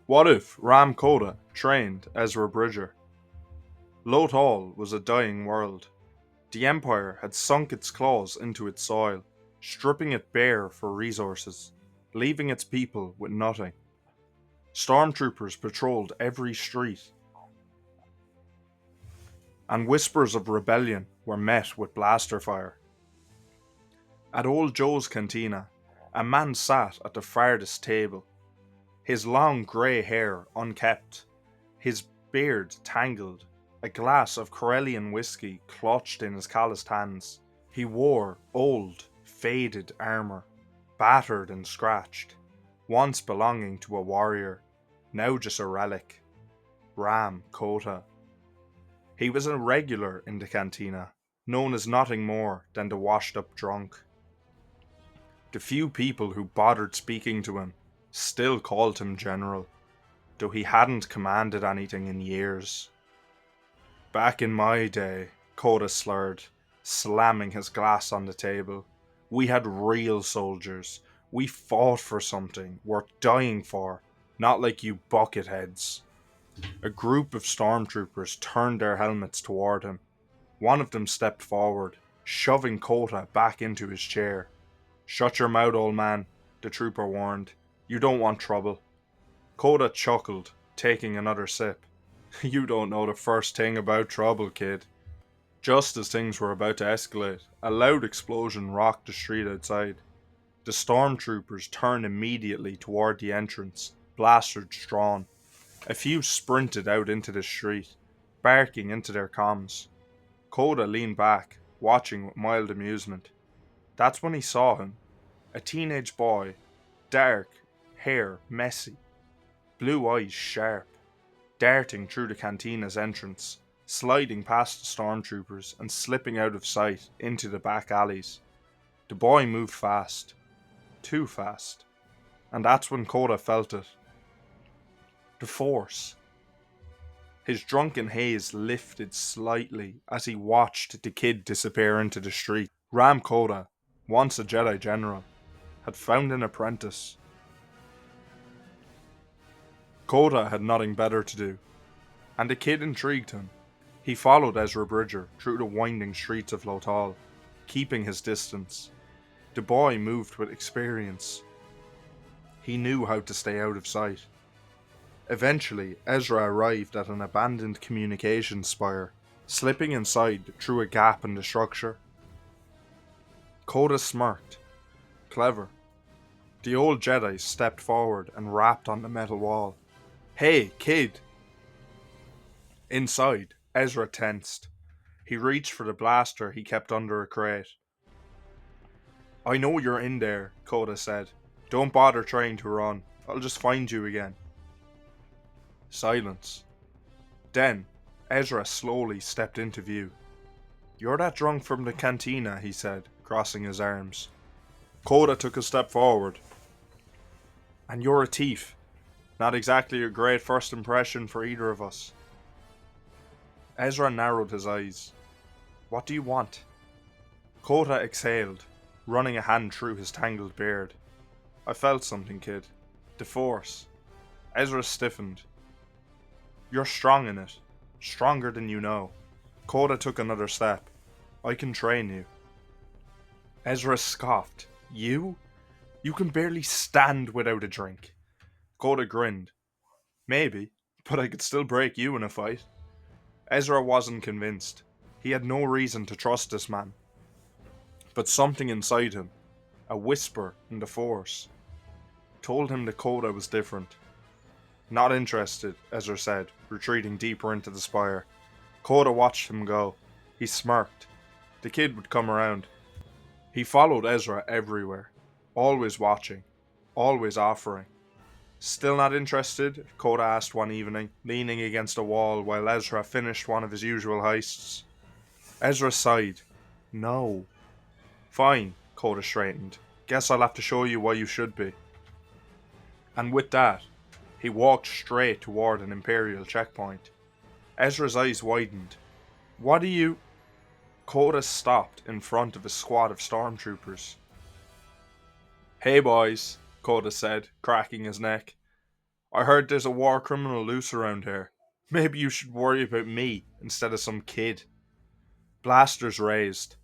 What if Rahm Kota trained Ezra Bridger? Lothal was a dying world. The Empire had sunk its claws into its soil, stripping it bare for resources, leaving its people with nothing. Stormtroopers patrolled every street, and whispers of rebellion were met with blaster fire. At old Joe's cantina, a man sat at the farthest table, his long grey hair unkempt, his beard tangled, a glass of Corellian whiskey clutched in his calloused hands. He wore old, faded armour, battered and scratched, once belonging to a warrior, now just a relic. Rahm Kota. He was a regular in the cantina, known as nothing more than the washed up drunk. The few people who bothered speaking to him still called him General, though he hadn't commanded anything in years. Back in my day, Kota slurred, slamming his glass on the table. We had real soldiers. We fought for something worth dying for, not like you bucketheads. A group of stormtroopers turned their helmets toward him. One of them stepped forward, shoving Kota back into his chair. "Shut your mouth, old man," the trooper warned. "You don't want trouble." Kota chuckled, taking another sip. "You don't know the first thing about trouble, kid." Just as things were about to escalate, a loud explosion rocked the street outside. The stormtroopers turned immediately toward the entrance, blasters drawn. A few sprinted out into the street, barking into their comms. Kota leaned back, watching with mild amusement. That's when he saw him. A teenage boy, dark, hair messy, blue eyes sharp, darting through the cantina's entrance, sliding past the stormtroopers and slipping out of sight into the back alleys. The boy moved fast. Too fast. And that's when Kota felt it. The Force. His drunken haze lifted slightly as he watched the kid disappear into the street. Rahm Kota, once a Jedi General, had found an apprentice. Kota had nothing better to do, and the kid intrigued him. He followed Ezra Bridger through the winding streets of Lothal, keeping his distance. The boy moved with experience. He knew how to stay out of sight. Eventually, Ezra arrived at an abandoned communications spire, slipping inside through a gap in the structure. Kota smirked. Clever. The old Jedi stepped forward and rapped on the metal wall. "Hey, kid!" Inside, Ezra tensed. He reached for the blaster he kept under a crate. "I know you're in there," Kota said. "Don't bother trying to run. I'll just find you again." Silence. Then, Ezra slowly stepped into view. "You're that drunk from the cantina," he said, crossing his arms. Kota took a step forward. "And you're a thief. Not exactly a great first impression for either of us." Ezra narrowed his eyes. "What do you want?" Kota exhaled, running a hand through his tangled beard. "I felt something, kid. The Force." Ezra stiffened. "You're strong in it. Stronger than you know." Kota took another step. "I can train you." Ezra scoffed. "You? You can barely stand without a drink." Kota grinned. "Maybe, but I could still break you in a fight." Ezra wasn't convinced. He had no reason to trust this man. But something inside him, a whisper in the Force, told him that Kota was different. "Not interested," Ezra said, retreating deeper into the spire. Kota watched him go. He smirked. The kid would come around. He followed Ezra everywhere, always watching, always offering. "Still not interested?" Kota asked one evening, leaning against a wall while Ezra finished one of his usual heists. Ezra sighed. "No." "Fine," Kota straightened. "Guess I'll have to show you why you should be." And with that, he walked straight toward an Imperial checkpoint. Ezra's eyes widened. "What do you—" Kota stopped in front of a squad of stormtroopers. "Hey boys," Kota said, cracking his neck. I heard there's a war criminal loose around here. Maybe you should worry about me instead of some kid. Blasters raised.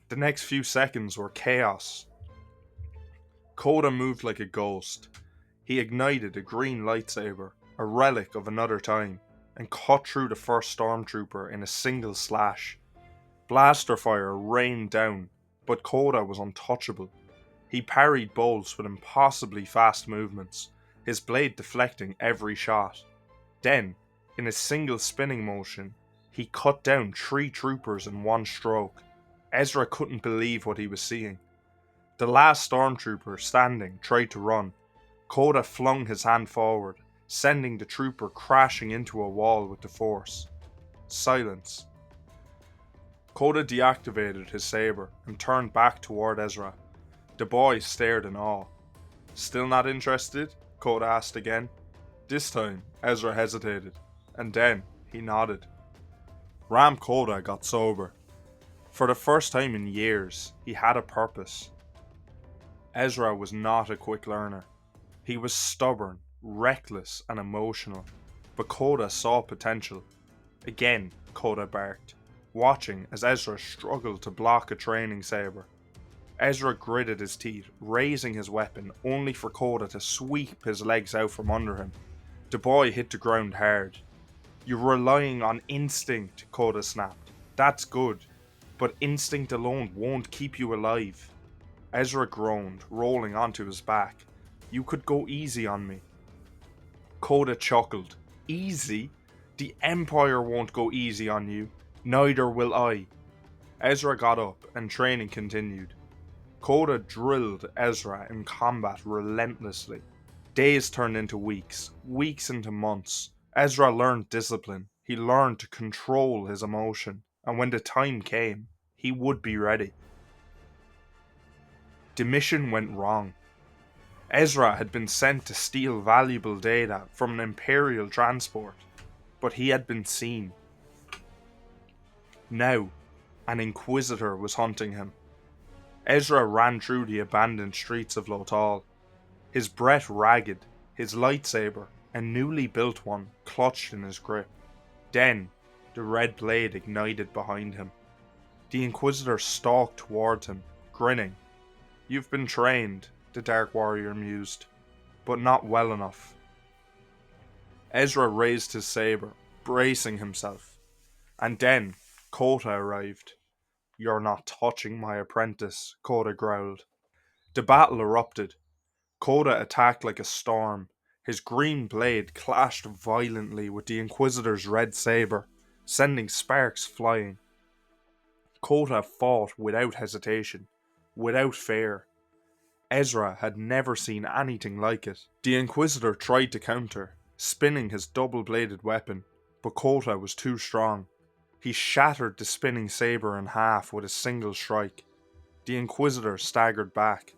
The next few seconds were chaos. Kota moved like a ghost. He ignited a green lightsaber, a relic of another time, and cut through the first stormtrooper in a single slash. Blaster fire rained down, but Kota was untouchable. He parried bolts with impossibly fast movements, his blade deflecting every shot. Then, in a single spinning motion, he cut down 3 troopers in one stroke. Ezra couldn't believe what he was seeing. The last stormtrooper, standing, tried to run. Kota flung his hand forward, sending the trooper crashing into a wall with the force. Silence. Kota deactivated his saber and turned back toward Ezra. The boy stared in awe. Still not interested? Kota asked again. This time, Ezra hesitated, and then he nodded. Rahm Kota got sober. For the first time in years, he had a purpose. Ezra was not a quick learner. He was stubborn, reckless, and emotional, but Kota saw potential. Again, Kota barked, watching as Ezra struggled to block a training saber. Ezra gritted his teeth, raising his weapon, only for Kota to sweep his legs out from under him. The boy hit the ground hard. You're relying on instinct, Kota snapped. That's good, but instinct alone won't keep you alive. Ezra groaned, rolling onto his back. You could go easy on me. Kota chuckled. Easy? The Empire won't go easy on you. Neither will I. Ezra got up and training continued. Kota drilled Ezra in combat relentlessly. Days turned into weeks, weeks into months. Ezra learned discipline. He learned to control his emotion, and when the time came, he would be ready. The mission went wrong. Ezra had been sent to steal valuable data from an Imperial transport, but he had been seen. Now, an Inquisitor was hunting him. Ezra ran through the abandoned streets of Lothal, his breath ragged, his lightsaber, a newly built one, clutched in his grip. Then, the red blade ignited behind him. The Inquisitor stalked towards him, grinning. You've been trained, the Dark Warrior mused, but not well enough. Ezra raised his saber, bracing himself. And then, Kota arrived. You're not touching my apprentice, Kota growled. The battle erupted. Kota attacked like a storm. His green blade clashed violently with the Inquisitor's red saber, sending sparks flying. Kota fought without hesitation, without fear. Ezra had never seen anything like it. The Inquisitor tried to counter, spinning his double-bladed weapon, but Kota was too strong. He shattered the spinning saber in half with a single strike. The Inquisitor staggered back.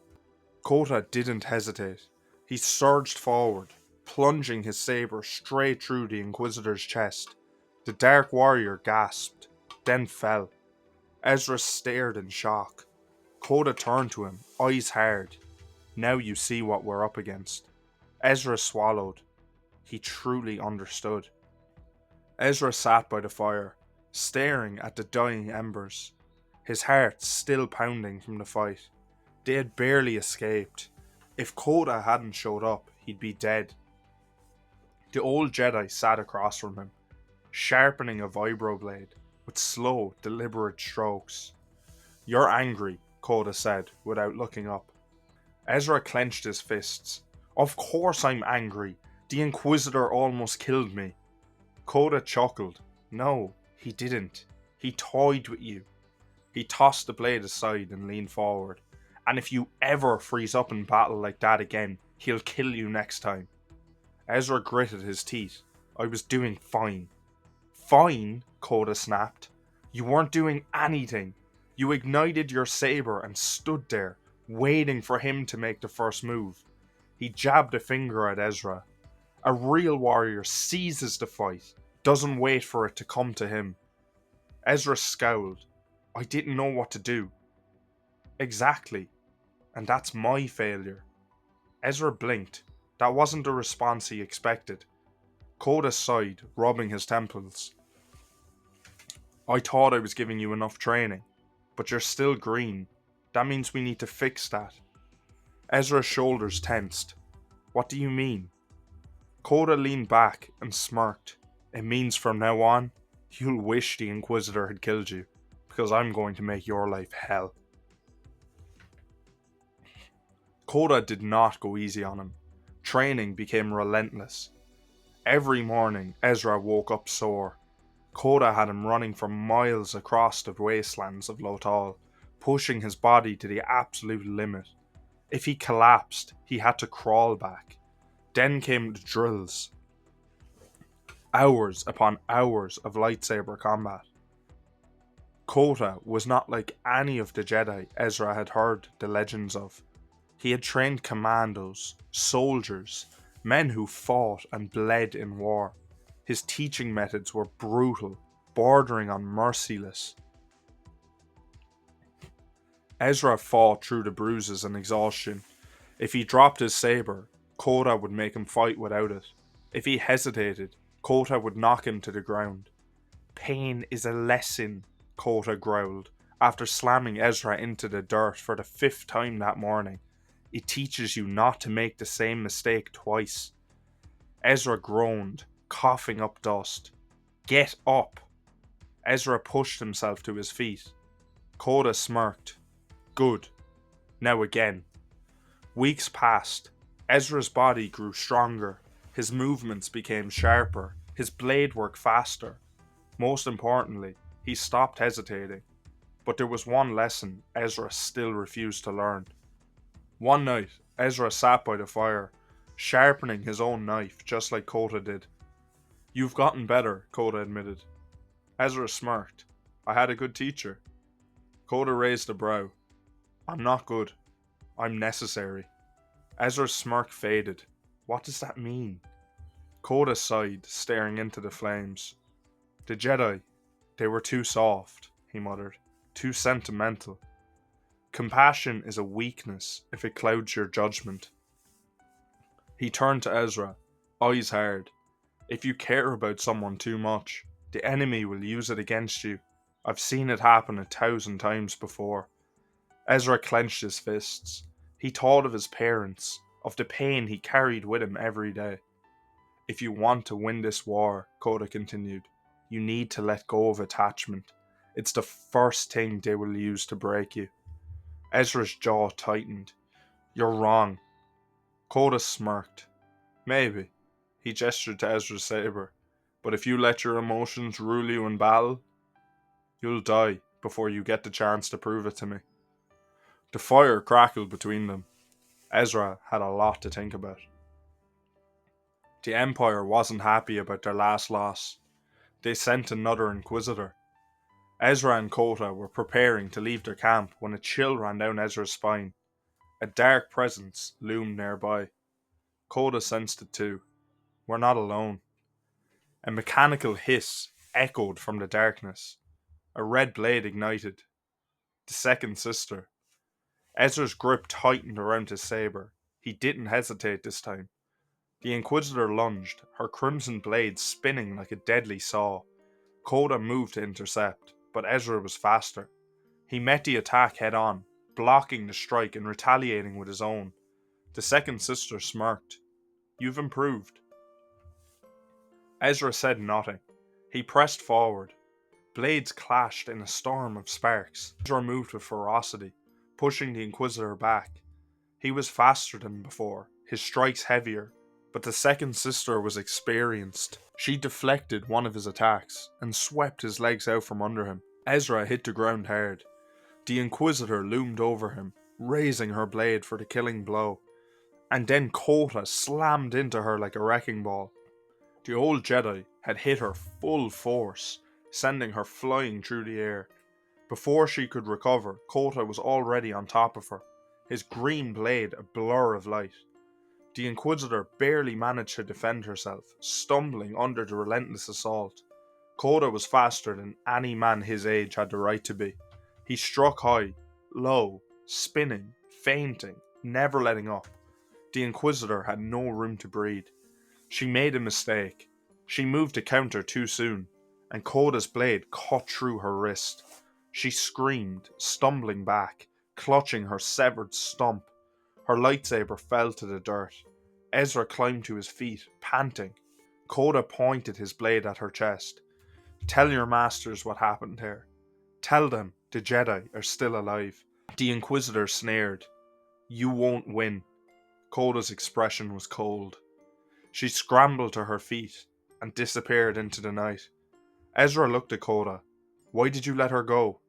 Kota didn't hesitate. He surged forward, plunging his saber straight through the Inquisitor's chest. The Dark Warrior gasped, then fell. Ezra stared in shock. Kota turned to him, eyes hard. Now you see what we're up against. Ezra swallowed. He truly understood. Ezra sat by the fire, staring at the dying embers, his heart still pounding from the fight. They had barely escaped. If Kota hadn't showed up, he'd be dead. The old Jedi sat across from him, sharpening a vibroblade with slow, deliberate strokes. You're angry, Kota said, without looking up. Ezra clenched his fists. Of course I'm angry. The Inquisitor almost killed me. Kota chuckled. No, he didn't. He toyed with you. He tossed the blade aside and leaned forward. And if you ever freeze up in battle like that again, he'll kill you next time. Ezra gritted his teeth. I was doing fine. Fine? Kota snapped. You weren't doing anything. You ignited your saber and stood there, waiting for him to make the first move. He jabbed a finger at Ezra. A real warrior seizes the fight, doesn't wait for it to come to him. Ezra scowled. I didn't know what to do. Exactly. And that's my failure. Ezra blinked. That wasn't the response he expected. Kota sighed, rubbing his temples. I thought I was giving you enough training, but you're still green. That means we need to fix that. Ezra's shoulders tensed. What do you mean? Kota leaned back and smirked. It means from now on, you'll wish the Inquisitor had killed you, because I'm going to make your life hell. Kota did not go easy on him. Training became relentless. Every morning, Ezra woke up sore. Kota had him running for miles across the wastelands of Lothal, pushing his body to the absolute limit. If he collapsed, he had to crawl back. Then came the drills. Hours upon hours of lightsaber combat. Kota was not like any of the Jedi Ezra had heard the legends of. He had trained commandos, soldiers, men who fought and bled in war. His teaching methods were brutal, bordering on merciless. Ezra fought through the bruises and exhaustion. If he dropped his saber, Kota would make him fight without it. If he hesitated, Kota would knock him to the ground. Pain is a lesson, Kota growled, after slamming Ezra into the dirt for the 5th time that morning. It teaches you not to make the same mistake twice. Ezra groaned, coughing up dust. Get up! Ezra pushed himself to his feet. Kota smirked. Good. Now again. Weeks passed. Ezra's body grew stronger. His movements became sharper. His blade work faster. Most importantly, he stopped hesitating. But there was one lesson Ezra still refused to learn. One night, Ezra sat by the fire, sharpening his own knife just like Kota did. You've gotten better, Kota admitted. Ezra smirked. I had a good teacher. Kota raised a brow. I'm not good. I'm necessary. Ezra's smirk faded. What does that mean? Kota sighed, staring into the flames. The Jedi, they were too soft, he muttered. Too sentimental. Compassion is a weakness if it clouds your judgment. He turned to Ezra, eyes hard. If you care about someone too much, the enemy will use it against you. I've seen it happen 1,000 times before. Ezra clenched his fists. He thought of his parents, of the pain he carried with him every day. If you want to win this war, Kota continued, you need to let go of attachment. It's the first thing they will use to break you. Ezra's jaw tightened. You're wrong. Kota smirked. Maybe. He gestured to Ezra's saber. But if you let your emotions rule you in battle, you'll die before you get the chance to prove it to me. The fire crackled between them. Ezra had a lot to think about. The Empire wasn't happy about their last loss. They sent another Inquisitor. Ezra and Kota were preparing to leave their camp when a chill ran down Ezra's spine. A dark presence loomed nearby. Kota sensed it too. We're not alone. A mechanical hiss echoed from the darkness. A red blade ignited. The second sister. Ezra's grip tightened around his saber. He didn't hesitate this time. The Inquisitor lunged, her crimson blade spinning like a deadly saw. Kota moved to intercept, but Ezra was faster. He met the attack head on, blocking the strike and retaliating with his own. The second sister smirked. You've improved. Ezra said nothing. He pressed forward. Blades clashed in a storm of sparks. Ezra moved with ferocity, pushing the Inquisitor back. He was faster than before, his strikes heavier, but the second sister was experienced. She deflected one of his attacks and swept his legs out from under him. Ezra hit the ground hard. The Inquisitor loomed over him, raising her blade for the killing blow. And then Kota slammed into her like a wrecking ball. The old Jedi had hit her full force, sending her flying through the air. Before she could recover, Kota was already on top of her, his green blade a blur of light. The Inquisitor barely managed to defend herself, stumbling under the relentless assault. Kota was faster than any man his age had the right to be. He struck high, low, spinning, feinting, never letting up. The Inquisitor had no room to breathe. She made a mistake. She moved to counter too soon, and Kota's blade cut through her wrist. She screamed, stumbling back, clutching her severed stump. Her lightsaber fell to the dirt. Ezra climbed to his feet, panting. Kota pointed his blade at her chest. "Tell your masters what happened here. Tell them the Jedi are still alive." The Inquisitor sneered. "You won't win." Kota's expression was cold. She scrambled to her feet and disappeared into the night. Ezra looked at Kota. "Why did you let her go?"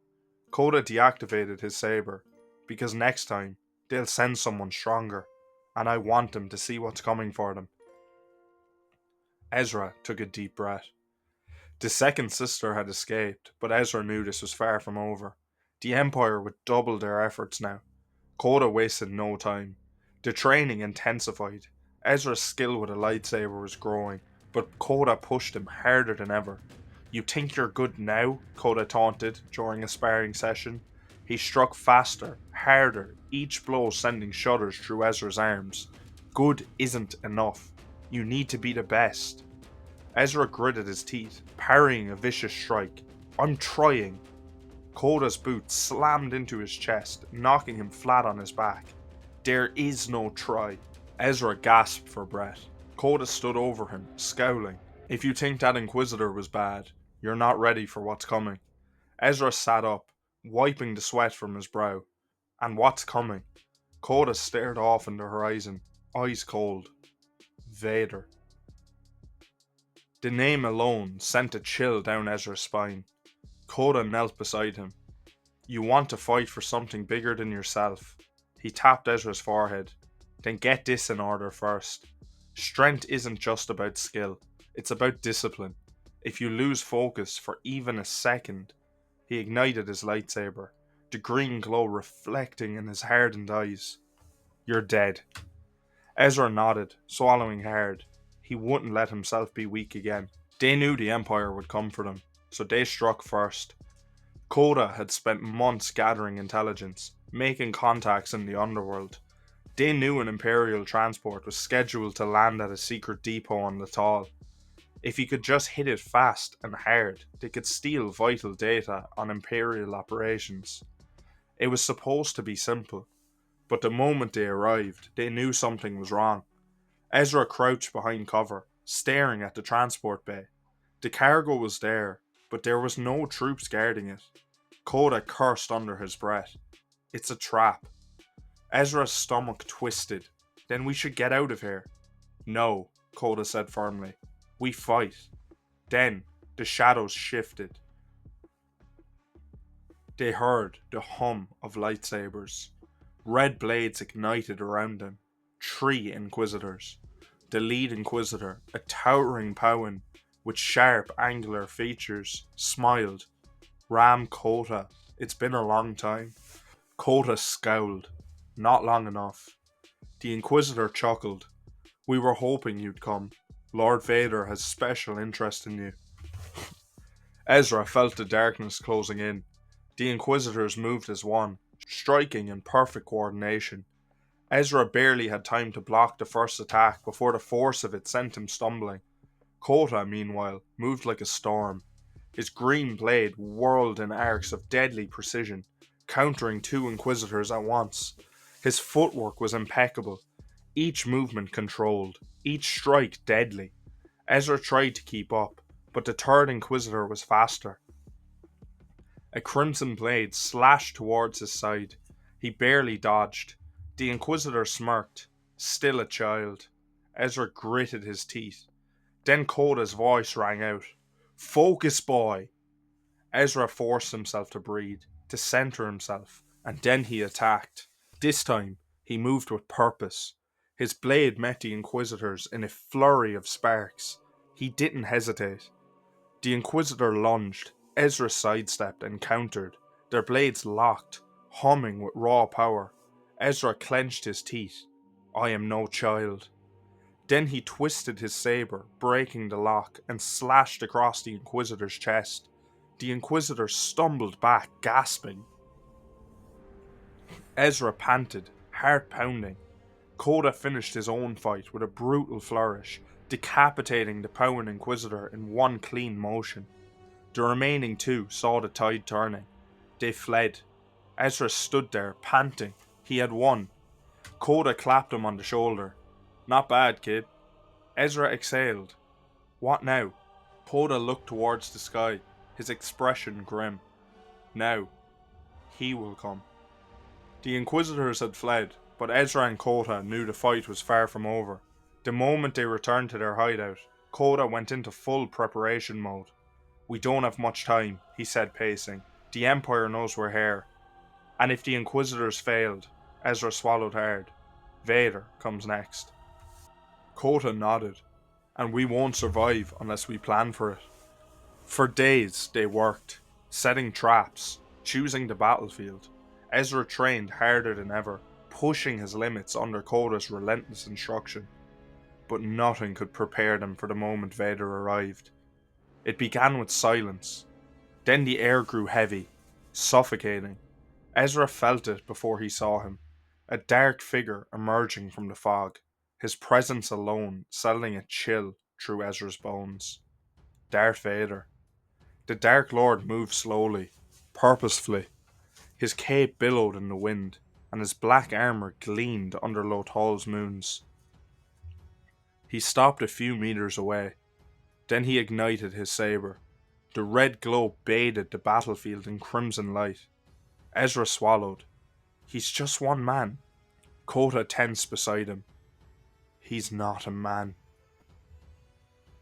Kota deactivated his saber. "Because next time, they'll send someone stronger, and I want them to see what's coming for them." Ezra took a deep breath. The second sister had escaped, but Ezra knew this was far from over. The Empire would double their efforts now. Kota wasted no time. The training intensified. Ezra's skill with a lightsaber was growing, but Kota pushed him harder than ever. "You think you're good now?" Kota taunted during a sparring session. He struck faster, harder, each blow sending shudders through Ezra's arms. "Good isn't enough. You need to be the best." Ezra gritted his teeth, parrying a vicious strike. "I'm trying." Kota's boot slammed into his chest, knocking him flat on his back. "There is no try." Ezra gasped for breath. Kota stood over him, scowling. "If you think that Inquisitor was bad, you're not ready for what's coming." Ezra sat up, wiping the sweat from his brow. "And what's coming?" Kota stared off in the horizon, eyes cold. "Vader." The name alone sent a chill down Ezra's spine. Kota knelt beside him. "You want to fight for something bigger than yourself." He tapped Ezra's forehead. "Then get this in order first. Strength isn't just about skill, it's about discipline. If you lose focus for even a second..." He ignited his lightsaber, the green glow reflecting in his hardened eyes. "You're dead." Ezra nodded, swallowing hard. He wouldn't let himself be weak again. They knew the Empire would come for them, so they struck first. Kota had spent months gathering intelligence, making contacts in the underworld. They knew an Imperial transport was scheduled to land at a secret depot on Lothal. If he could just hit it fast and hard, they could steal vital data on Imperial operations. It was supposed to be simple, but the moment they arrived, they knew something was wrong. Ezra crouched behind cover, staring at the transport bay. The cargo was there, but there was no troops guarding it. Kota cursed under his breath. "It's a trap." Ezra's stomach twisted. "Then we should get out of here." "No," Kota said firmly. "We fight." Then the shadows shifted. They heard the hum of lightsabers. Red blades ignited around them. 3 Inquisitors. The lead Inquisitor, a towering Powin with sharp, angular features, smiled. "Rahm Kota, it's been a long time." Kota scowled. "Not long enough." The Inquisitor chuckled. "We were hoping you'd come. Lord Vader has special interest in you." Ezra felt the darkness closing in. The Inquisitors moved as one, striking in perfect coordination. Ezra barely had time to block the first attack before the force of it sent him stumbling. Kota, meanwhile, moved like a storm. His green blade whirled in arcs of deadly precision, countering 2 Inquisitors at once. His footwork was impeccable, each movement controlled, each strike deadly. Ezra tried to keep up, but the 3rd Inquisitor was faster. A crimson blade slashed towards his side. He barely dodged. The Inquisitor smirked, still a child. Ezra gritted his teeth. Then Kota's voice rang out. "Focus, boy!" Ezra forced himself to breathe, to center himself, and then he attacked. This time, he moved with purpose. His blade met the Inquisitors in a flurry of sparks. He didn't hesitate. The Inquisitor lunged. Ezra sidestepped and countered. Their blades locked, humming with raw power. Ezra clenched his teeth. "I am no child." Then he twisted his saber, breaking the lock, and slashed across the Inquisitor's chest. The Inquisitor stumbled back, gasping. Ezra panted, heart pounding. Kota finished his own fight with a brutal flourish, decapitating the Powin Inquisitor in one clean motion. The remaining two saw the tide turning. They fled. Ezra stood there, panting. He had won. Kota clapped him on the shoulder. "Not bad, kid." Ezra exhaled. "What now?" Kota looked towards the sky, his expression grim. "Now, he will come." The Inquisitors had fled, but Ezra and Kota knew the fight was far from over. The moment they returned to their hideout, Kota went into full preparation mode. "We don't have much time," he said, pacing. "The Empire knows we're here. And if the Inquisitors failed," Ezra swallowed hard, "Vader comes next." Kota nodded. "And we won't survive unless we plan for it." For days they worked, setting traps, choosing the battlefield. Ezra trained harder than ever, pushing his limits under Kota's relentless instruction. But nothing could prepare them for the moment Vader arrived. It began with silence. Then the air grew heavy, suffocating. Ezra felt it before he saw him, a dark figure emerging from the fog, his presence alone sending a chill through Ezra's bones. Darth Vader. The Dark Lord moved slowly, purposefully. His cape billowed in the wind, and his black armor gleamed under Lothal's moons. He stopped a few meters away. Then he ignited his saber. The red glow bathed the battlefield in crimson light. Ezra swallowed. "He's just one man." Kota tensed beside him. "He's not a man."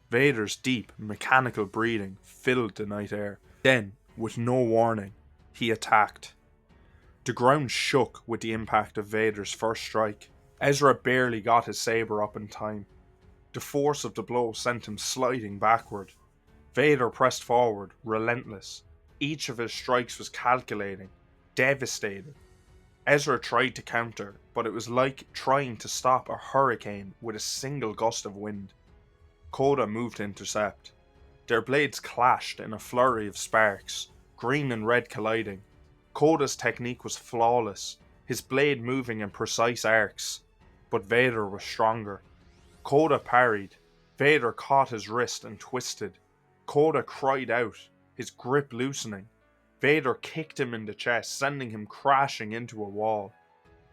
Vader's deep, mechanical breathing filled the night air. Then, with no warning, he attacked. The ground shook with the impact of Vader's first strike. Ezra barely got his saber up in time. The force of the blow sent him sliding backward. Vader pressed forward, relentless. Each of his strikes was calculating, devastating. Ezra tried to counter, but it was like trying to stop a hurricane with a single gust of wind. Kota moved to intercept. Their blades clashed in a flurry of sparks, green and red colliding. Kota's technique was flawless, his blade moving in precise arcs, but Vader was stronger. Kota parried. Vader caught his wrist and twisted. Kota cried out, his grip loosening. Vader kicked him in the chest, sending him crashing into a wall.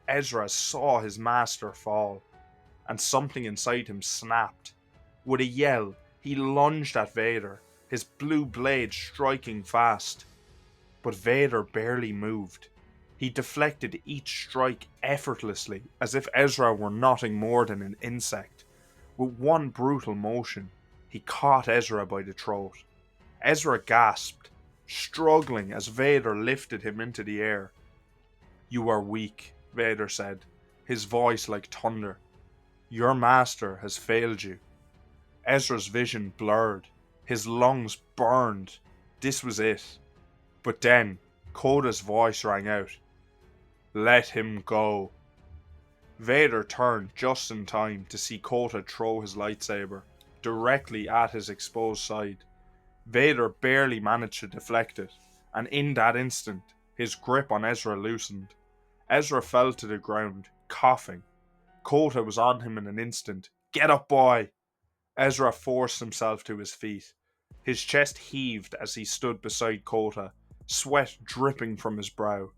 Ezra saw his master fall, and something inside him snapped. With a yell, he lunged at Vader, his blue blade striking fast. But Vader barely moved. He deflected each strike effortlessly, as if Ezra were nothing more than an insect. With one brutal motion, he caught Ezra by the throat. Ezra gasped, struggling as Vader lifted him into the air. "You are weak," Vader said, his voice like thunder. "Your master has failed you." Ezra's vision blurred, his lungs burned. This was it. But then, Kota's voice rang out. "Let him go." Vader turned just in time to see Kota throw his lightsaber directly at his exposed side. Vader barely managed to deflect it, and in that instant, his grip on Ezra loosened. Ezra fell to the ground, coughing. Kota was on him in an instant. "Get up, boy!" Ezra forced himself to his feet. His chest heaved as he stood beside Kota, sweat dripping from his brow.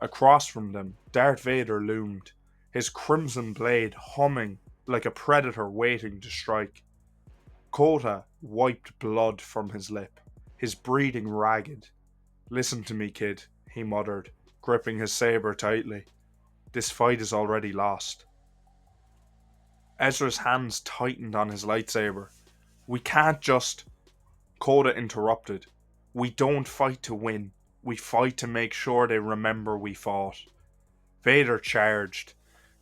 Across from them, Darth Vader loomed, his crimson blade humming like a predator waiting to strike. Kota wiped blood from his lip, his breathing ragged. "Listen to me, kid," he muttered, gripping his saber tightly. "This fight is already lost." Ezra's hands tightened on his lightsaber. "We can't just..." Kota interrupted. "We don't fight to win. We fight to make sure they remember we fought." Vader charged.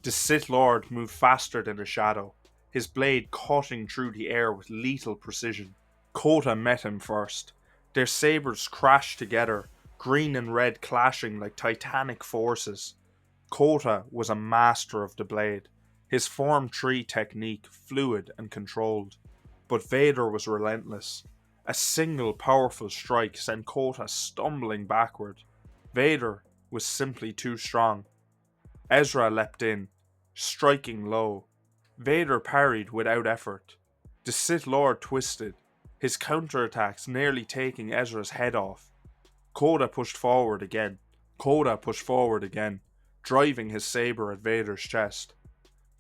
The Sith Lord moved faster than a shadow, his blade cutting through the air with lethal precision. Kota met him first. Their sabers crashed together, green and red clashing like titanic forces. Kota was a master of the blade, his Form 3 technique fluid and controlled. But Vader was relentless. A single powerful strike sent Kota stumbling backward. Vader was simply too strong. Ezra leapt in. striking low. Vader parried without effort. The Sith Lord twisted, his counterattacks nearly taking Ezra's head off. Kota pushed forward again, driving his saber at Vader's chest.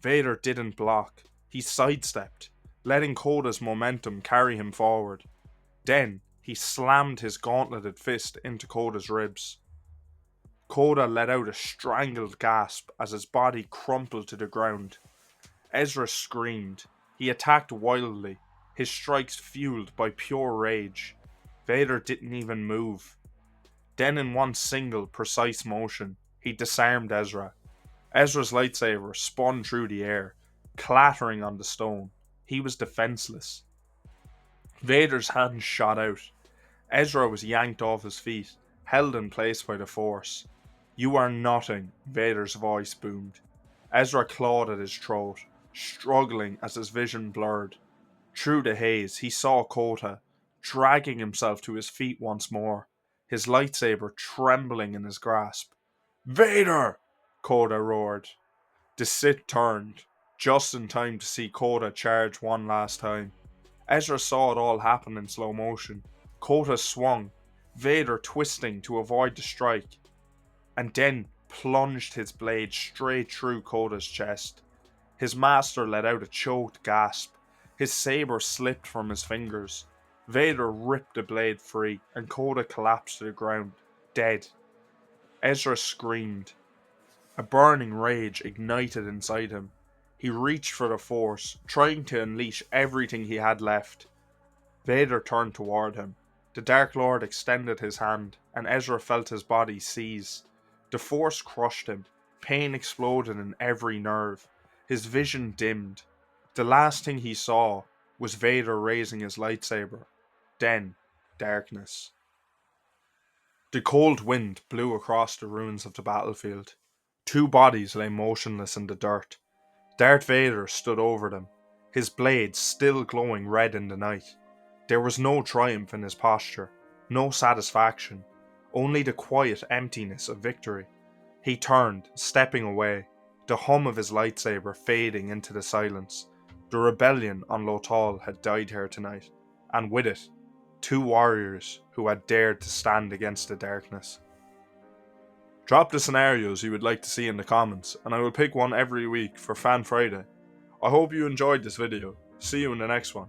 Vader didn't block, he sidestepped, letting Kota's momentum carry him forward. Then, he slammed his gauntleted fist into Kota's ribs. Kota let out a strangled gasp as his body crumpled to the ground. Ezra screamed. He attacked wildly, his strikes fueled by pure rage. Vader didn't even move. Then in one single, precise motion, he disarmed Ezra. Ezra's lightsaber spun through the air, clattering on the stone. He was defenseless. Vader's hand shot out. Ezra was yanked off his feet, held in place by the Force. "You are nothing," Vader's voice boomed. Ezra clawed at his throat, struggling as his vision blurred. Through the haze, he saw Kota, dragging himself to his feet once more, his lightsaber trembling in his grasp. "Vader!" Kota roared. The Sith turned, just in time to see Kota charge one last time. Ezra saw it all happen in slow motion. Kota swung, Vader twisting to avoid the strike, and then plunged his blade straight through Kota's chest. His master let out a choked gasp. His saber slipped from his fingers. Vader ripped the blade free, and Kota collapsed to the ground, dead. Ezra screamed. A burning rage ignited inside him. He reached for the Force, trying to unleash everything he had left. Vader turned toward him. The Dark Lord extended his hand, and Ezra felt his body seize. The Force crushed him. Pain exploded in every nerve. His vision dimmed. The last thing he saw was Vader raising his lightsaber. Then, darkness. The cold wind blew across the ruins of the battlefield. Two bodies lay motionless in the dirt. Darth Vader stood over them, his blade still glowing red in the night. There was no triumph in his posture, no satisfaction, only the quiet emptiness of victory. He turned, stepping away, the hum of his lightsaber fading into the silence. The rebellion on Lothal had died here tonight, and with it, two warriors who had dared to stand against the darkness. Drop the scenarios you would like to see in the comments, and I will pick one every week for Fan Friday. I hope you enjoyed this video. See you in the next one.